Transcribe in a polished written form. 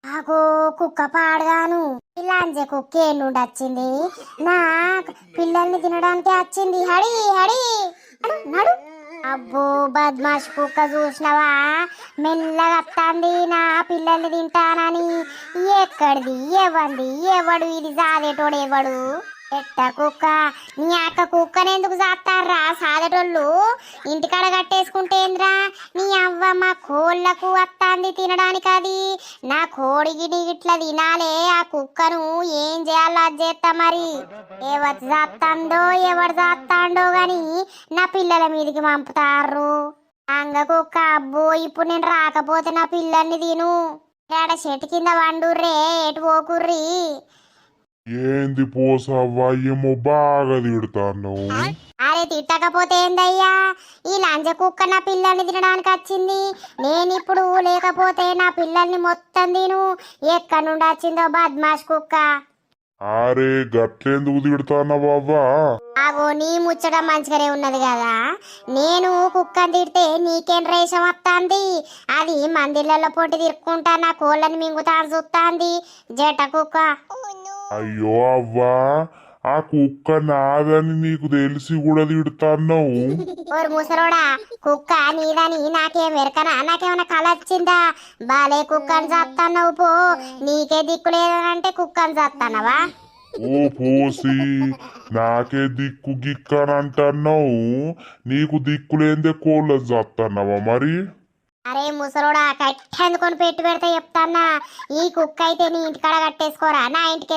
ఆగో కుక్క పాడగాను ఇలాంటి కుక్క ఏ నుండి వచ్చింది నా పిల్లల్ని తినడానికి వచ్చింది హడి హడి నడు, నడు. అబ్బో బద్మాష్ కుక్క చూసినవా మెల్లగా వస్తాంది నా పిల్లల్ని తింటానని ఎక్కడిది ఎవంది ఎవడు ఇది సాదేటోడు ఎవడు ఎట్ట కుక్క నీ అక్క కుక్కని ఎందుకు సాస్తారా సాదేటోళ్ళు ఇంటికాడ కట్టేసుకుంటేంద్రా నీ అవ్వ మా కోళ్ళకు వస్తాంది తినడానికి అది నా కోడి గిడి ఇట్లా తినాలే ఆ కుక్కను ఏం చేయాలో అది చేస్తా మరి ఎవరు సాత్తాందో ఎవడు సాత్తాండో గాని నా పిల్లల మీదకి పంపుతారు అంగ కుక్క అబ్బో ఇప్పుడు నేను రాకపోతే నా పిల్లల్ని తిను ఏడ చెట్టు కింద వండుర్రే ఎటు పోకుర్రి ఏంది పోసవ్వా ఏమో బాగా తిడతాను. అరే తిట్టకపోతే ఏందయ్యా ఈ లంజ కుక్క నా పిల్లల్ని తినడానికి వచ్చింది నేనిప్పుడు లేకపోతే నా పిల్లల్ని మొత్తం తిను ఎక్కడి నుండి వచ్చిందో బద్మాష్ కుక్క అరే గట్లెందుకు తిడతానా బాబా? ఆగో నీ ముచ్చట మంచిగానే ఉన్నది కదా నేను కుక్కని తిడితే నీకేం రేషం వస్తాంది అది మందిళ్ళలో పొట్టి తిరుక్కుంటా నా కోళ్ళని మింగుతాను చూస్తాంది జట కుక్క అయ్యో అవ్వా ఆ కుక్క నాదని నీకు తెలిసి కూడా తిడతాన్నావు. ఓరు ముసలోడా కుక్క నీదని నాకేం ఎరకనా నాకేమైనా కళ వచ్చిందా బాలే కుక్కని చేస్తాన్నావు పో నీకే దిక్కు లేదనంటే కుక్కని చేస్తానవా ఓ పోసి నాకే దిక్కు గిక్కనంటున్నావు నీకు దిక్కులేందే కోళ్ళ చేస్తున్నావా మరి? అరే ముసలోడా కట్టెందుకొని పెట్టి పెడితే చెప్తాన్నా ఈ కుక్క అయితే నీ ఇంటికాడ కట్టేసుకోరా నా ఇంటికి